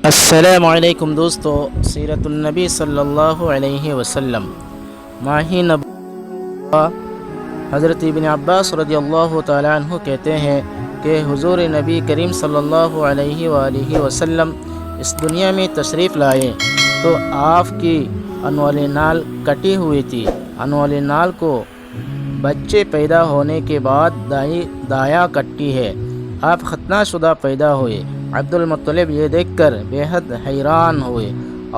السلام علیکم دوستو، سیرت النبی صلی اللہ علیہ وسلم ماہی نبوہ حضرت ابن عباس رضی اللہ تعالیٰ عنہ کہتے ہیں کہ حضور نبی کریم صلی اللہ علیہ وآلہ وسلم اس دنیا میں تشریف لائے تو آپ کی انوال نال کٹی ہوئی تھی۔ انوال نال کو بچے پیدا ہونے کے بعد دایا کٹی ہے۔ آپ ختنہ شدہ پیدا ہوئے۔ عبد المطلب یہ دیکھ کر بے حد حیران ہوئے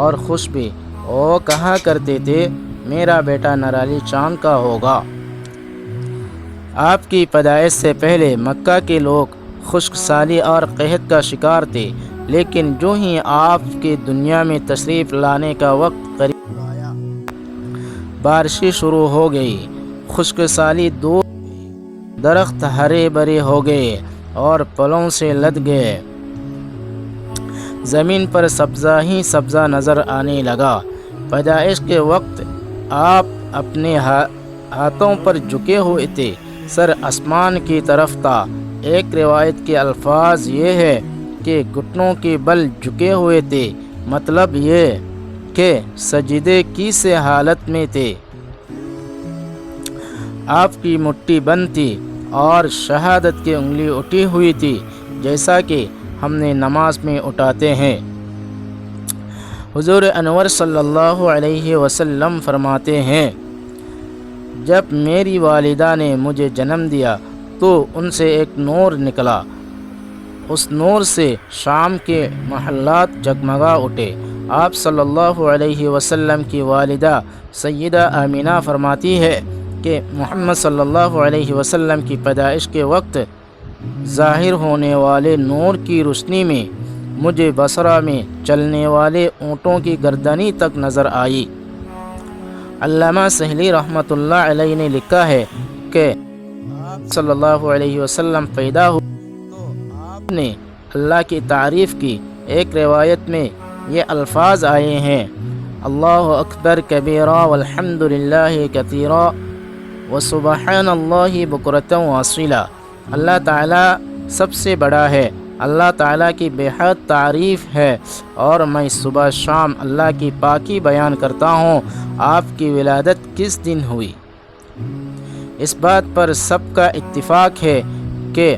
اور خوش بھی۔ وہ کہا کرتے تھے میرا بیٹا نرالی چاند کا ہوگا۔ آپ کی پیدائش سے پہلے مکہ کے لوگ خشک سالی اور قحط کا شکار تھے، لیکن جو ہی آپ کے دنیا میں تشریف لانے کا وقت قریب آیا، بارشیں شروع ہو گئی، خشک سالی دور، درخت ہرے بھرے ہو گئے اور پھلوں سے لد گئے، زمین پر سبزہ ہی سبزہ نظر آنے لگا۔ پیدائش کے وقت آپ اپنے ہاتھوں پر جھکے ہوئے تھے، سر آسمان کی طرف تھا۔ ایک روایت کے الفاظ یہ ہے کہ گھٹنوں کے بل جھکے ہوئے تھے، مطلب یہ کہ سجدے کی سے حالت میں تھے۔ آپ کی مٹھی بند تھی اور شہادت کی انگلی اٹھی ہوئی تھی، جیسا کہ ہم نے نماز میں اٹھاتے ہیں۔ حضور انور صلی اللہ علیہ وسلم فرماتے ہیں جب میری والدہ نے مجھے جنم دیا تو ان سے ایک نور نکلا، اس نور سے شام کے محلات جگمگا اٹھے۔ آپ صلی اللہ علیہ وسلم کی والدہ سیدہ آمینہ فرماتی ہے کہ محمد صلی اللہ علیہ وسلم کی پیدائش کے وقت ظاہر ہونے والے نور کی روشنی میں مجھے بصرہ میں چلنے والے اونٹوں کی گردنی تک نظر آئی۔ علامہ سہلی رحمۃ اللہ علیہ نے لکھا ہے کہ آپ صلی اللہ علیہ وسلم پیدا ہوئے تو آپ نے اللہ کی تعریف کی۔ ایک روایت میں یہ الفاظ آئے ہیں اللہ اکبر کبیرا والحمد للہ کثیرا وسبحان اللہ بکرۃ واصیلا۔ اللہ تعالیٰ سب سے بڑا ہے، اللہ تعالیٰ کی بے حد تعریف ہے اور میں صبح شام اللہ کی پاکی بیان کرتا ہوں۔ آپ کی ولادت کس دن ہوئی؟ اس بات پر سب کا اتفاق ہے کہ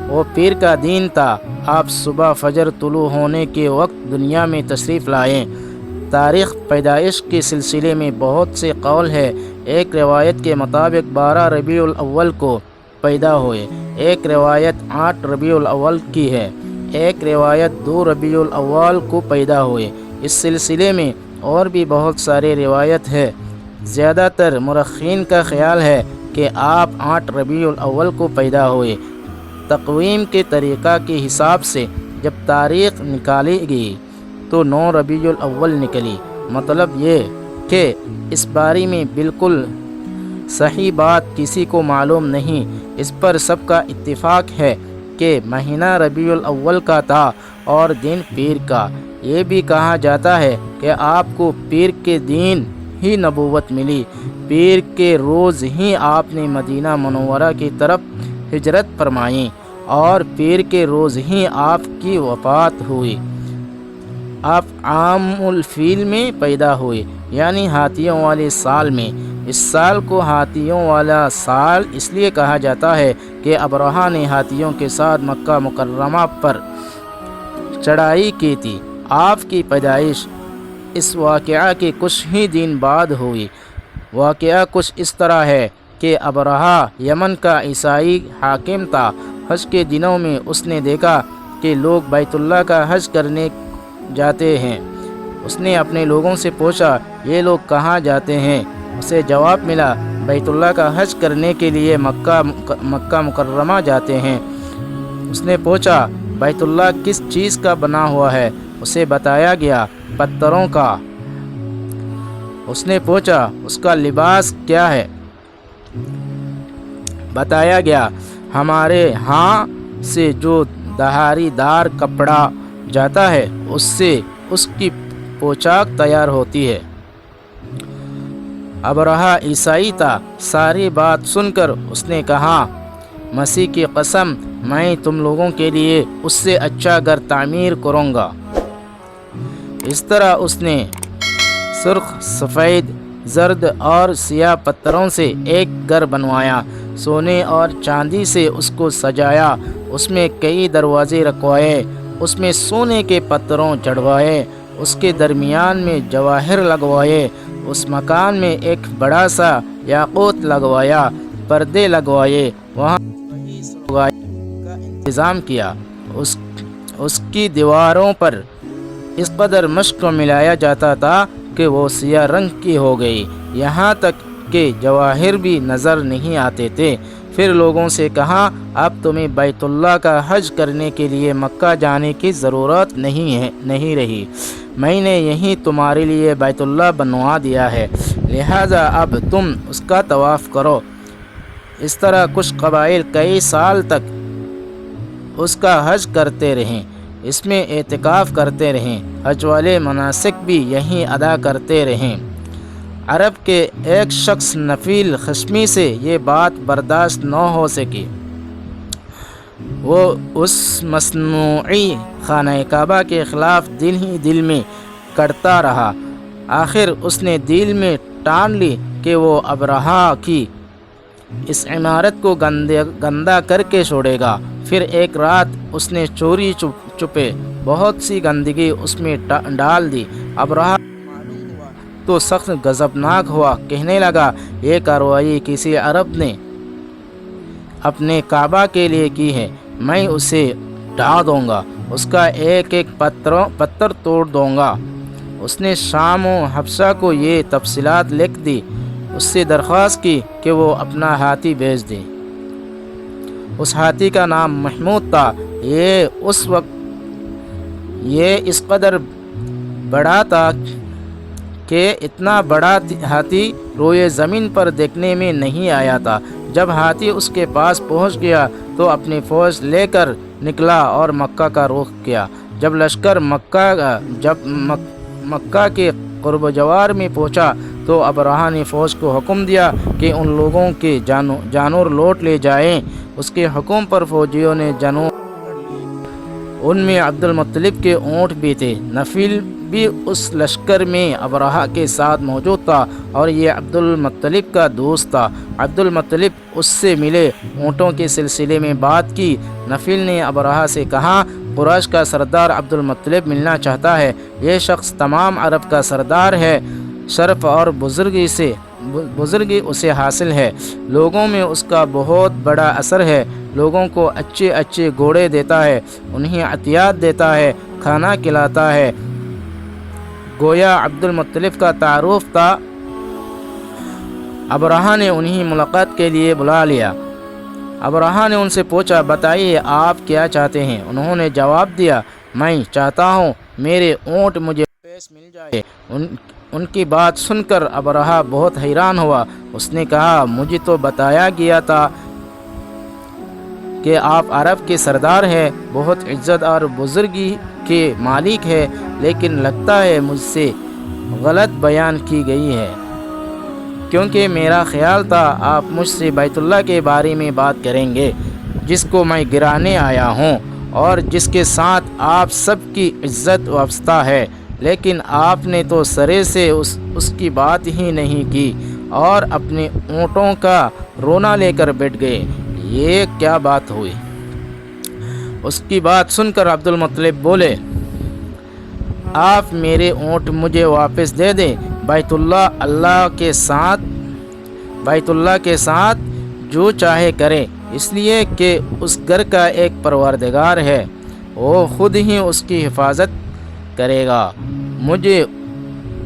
وہ پیر کا دن تھا۔ آپ صبح فجر طلوع ہونے کے وقت دنیا میں تشریف لائے۔ تاریخ پیدائش کے سلسلے میں بہت سے قول ہے۔ ایک روایت کے مطابق 12 ربیع الاول کو پیدا ہوئے، ایک روایت 8 ربیع الاول کی ہے، ایک روایت 2 ربیع الاول کو پیدا ہوئے۔ اس سلسلے میں اور بھی بہت سارے روایت ہے۔ زیادہ تر مورخین کا خیال ہے کہ آپ 8 ربیع الاول کو پیدا ہوئے۔ تقویم کے طریقہ کے حساب سے جب تاریخ نکالی گئی تو 9 ربیع الاول نکلی۔ مطلب یہ کہ اس بارے میں بالکل صحیح بات کسی کو معلوم نہیں۔ اس پر سب کا اتفاق ہے کہ مہینہ ربیع الاول کا تھا اور دن پیر کا۔ یہ بھی کہا جاتا ہے کہ آپ کو پیر کے دن ہی نبوت ملی، پیر کے روز ہی آپ نے مدینہ منورہ کی طرف ہجرت فرمائی اور پیر کے روز ہی آپ کی وفات ہوئی۔ آپ عام الفیل میں پیدا ہوئے، یعنی ہاتھیوں والے سال میں۔ اس سال کو ہاتھیوں والا سال اس لیے کہا جاتا ہے کہ ابرہہ نے ہاتھیوں کے ساتھ مکہ مکرمہ پر چڑھائی کی تھی۔ آپ کی پیدائش اس واقعہ کے کچھ ہی دن بعد ہوئی۔ واقعہ کچھ اس طرح ہے کہ ابرہہ یمن کا عیسائی حاکم تھا۔ حج کے دنوں میں اس نے دیکھا کہ لوگ بیت اللہ کا حج کرنے جاتے ہیں۔ اس نے اپنے لوگوں سے پوچھا یہ لوگ کہاں جاتے ہیں؟ اسے جواب ملا بیت اللہ کا حج کرنے کے لیے مکہ مکرمہ جاتے ہیں۔ اس نے پوچھا بیت اللہ کس چیز کا بنا ہوا ہے؟ اسے بتایا گیا پتھروں کا۔ اس نے پوچھا اس کا لباس کیا ہے؟ بتایا گیا ہمارے ہاں سے جو دھاری دار کپڑا جاتا ہے اس سے اس کی پوشاک تیار ہوتی ہے۔ ابرہہ عیسائی تھا۔ ساری بات سن کر اس نے کہا مسیح کی قسم میں تم لوگوں کے لیے اس سے اچھا گھر تعمیر کروں گا۔ اس طرح اس نے سرخ، سفید، زرد اور سیاہ پتھروں سے ایک گھر بنوایا، سونے اور چاندی سے اس کو سجایا، اس میں کئی دروازے رکھوائے، اس میں سونے کے پتھروں چڑھوائے، اس کے درمیان میں جواہر لگوائے، اس مکان میں ایک بڑا سا یاقوت لگوایا، پردے لگوائے، وہاں سوگائی کا انتظام کیا۔ اس کی دیواروں پر اس قدر مشق ملایا جاتا تھا کہ وہ سیاہ رنگ کی ہو گئی، یہاں تک کہ جواہر بھی نظر نہیں آتے تھے۔ پھر لوگوں سے کہا، اب تمہیں بیت اللہ کا حج کرنے کے لیے مکہ جانے کی ضرورت نہیں رہی، میں نے یہیں تمہارے لیے بیت اللہ بنوا دیا ہے، لہذا اب تم اس کا طواف کرو۔ اس طرح کچھ قبائل کئی سال تک اس کا حج کرتے رہیں، اس میں اعتکاف کرتے رہیں، حج والے مناسک بھی یہیں ادا کرتے رہیں۔ عرب کے ایک شخص نفیل خشمی سے یہ بات برداشت نہ ہو سکی، وہ اس مصنوعی خانہ کعبہ کے خلاف دل ہی دل میں کرتا رہا۔ آخر اس نے دل میں ٹان لی کہ وہ ابرہہ کی اس عمارت کو گندہ کر کے چھوڑے گا۔ پھر ایک رات اس نے چوری چپے بہت سی گندگی اس میں ڈال دی۔ ابرہہ تو سخت غضبناک ہوا، کہنے لگا، یہ کارروائی کسی عرب نے اپنے کعبہ کے لیے کی ہے، میں اسے ڈھا دوں گا، اس کا ایک ایک پتھر توڑ دوں گا۔ اس نے شام و حبشہ کو یہ تفصیلات لکھ دی، اس سے درخواست کی کہ وہ اپنا ہاتھی بھیج دے۔ اس ہاتھی کا نام محمود تھا۔ یہ اس قدر بڑا تھا کہ اتنا بڑا ہاتھی روئے زمین پر دیکھنے میں نہیں آیا تھا۔ جب ہاتھی اس کے پاس پہنچ گیا تو اپنی فوج لے کر نکلا اور مکہ کا رخ کیا۔ جب لشکر مکہ کے قرب و جوار میں پہنچا تو ابرہہ نے فوج کو حکم دیا کہ ان لوگوں کے جانور لوٹ لے جائیں۔ اس کے حکم پر فوجیوں نے ان میں عبد المطلب کے اونٹ بھی تھے۔ نفیل بھی اس لشکر میں ابرہہ کے ساتھ موجود تھا اور یہ عبد المطلب کا دوست تھا۔ عبد المطلب اس سے ملے، اونٹوں کے سلسلے میں بات کی۔ نفیل نے ابرہہ سے کہا، قریش کا سردار عبد المطلب ملنا چاہتا ہے، یہ شخص تمام عرب کا سردار ہے، شرف اور بزرگی اسے حاصل ہے، لوگوں میں اس کا بہت بڑا اثر ہے، لوگوں کو اچھے اچھے گھوڑے دیتا ہے، انہیں عطیات دیتا ہے، کھانا کھلاتا ہے۔ گویا عبد المطلب کا تعارف تھا۔ ابرہہ نے انہیں ملاقات کے لیے بلا لیا۔ ابرہہ نے ان سے پوچھا، بتائیے آپ کیا چاہتے ہیں؟ انہوں نے جواب دیا، میں چاہتا ہوں میرے اونٹ مجھے واپس مل جائے۔ ان کی بات سن کر ابرہہ بہت حیران ہوا۔ اس نے کہا، مجھے تو بتایا گیا تھا کہ آپ عرب کے سردار ہیں، بہت عزت اور بزرگی کے مالک ہے، لیکن لگتا ہے مجھ سے غلط بیان کی گئی ہے، کیونکہ میرا خیال تھا آپ مجھ سے بیت اللہ کے بارے میں بات کریں گے، جس کو میں گرانے آیا ہوں اور جس کے ساتھ آپ سب کی عزت وابستہ ہے، لیکن آپ نے تو سرے سے اس کی بات ہی نہیں کی اور اپنے اونٹوں کا رونا لے کر بیٹھ گئے، یہ کیا بات ہوئی؟ اس کی بات سن کر عبد المطلب بولے، آپ میرے اونٹ مجھے واپس دے دیں، بیت اللہ کے ساتھ جو چاہے کرے، اس لیے کہ اس گھر کا ایک پروردگار ہے، وہ خود ہی اس کی حفاظت کرے گا، مجھے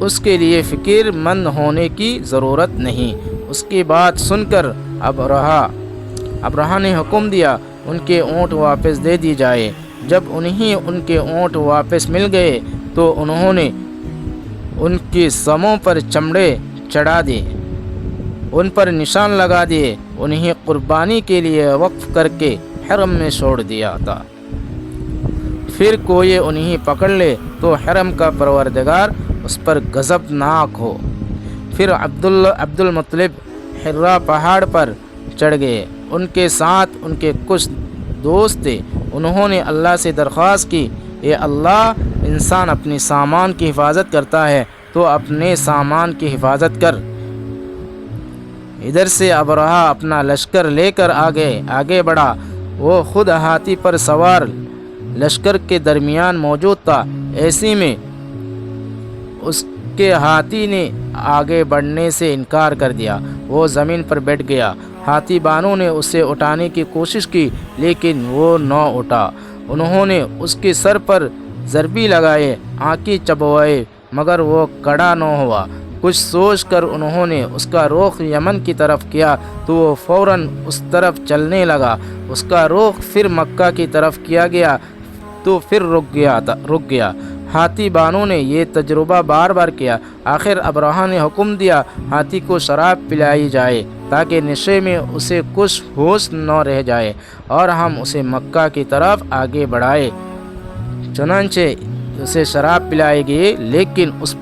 اس کے لیے فکر مند ہونے کی ضرورت نہیں۔ اس کی بات سن کر ابرہہ نے حکم دیا ان کے اونٹ واپس دے دی جائے۔ جب انہیں ان کے اونٹ واپس مل گئے تو انہوں نے ان کی سموں پر چمڑے چڑھا دیے، ان پر نشان لگا دیے، انہیں قربانی کے لیے وقف کر کے حرم میں چھوڑ دیا تھا۔ پھر کوئی انہیں پکڑ لے تو حرم کا پروردگار اس پر غضبناک ہو۔ پھر عبد المطلب حرا پہاڑ پر چڑھ گئے، ان کے ساتھ ان کے کچھ دوست تھے۔ انہوں نے اللہ سے درخواست کی، اے اللہ، انسان اپنی سامان کی حفاظت کرتا ہے تو اپنے سامان کی حفاظت کر۔ ادھر سے ابرہہ اپنا لشکر لے کر آگے بڑھا۔ وہ خود ہاتھی پر سوار لشکر کے درمیان موجود تھا۔ ایسی میں اس کے ہاتھی نے آگے بڑھنے سے انکار کر دیا۔ وہ زمین پر بیٹھ گیا۔ ہاتھی بانوں نے اسے اٹھانے کی کوشش کی لیکن وہ نہ اٹھا۔ انہوں نے اس کے سر پر ضربی لگائے، آنکھیں چبوائے، مگر وہ کھڑا نہ ہوا۔ کچھ سوچ کر انہوں نے اس کا رخ یمن کی طرف کیا تو وہ فوراً اس طرف چلنے لگا۔ اس کا رخ پھر مکہ کی طرف کیا گیا تو پھر رک گیا۔ ہاتھی بانوں نے یہ تجربہ بار بار کیا۔ آخر ابرہہ نے حکم دیا ہاتھی کو شراب پلائی جائے تاکہ نشے میں اسے کچھ ہوش نہ رہ جائے اور ہم اسے مکہ کی طرف آگے بڑھائے۔ چنانچہ اسے شراب پلائی گئی لیکن اس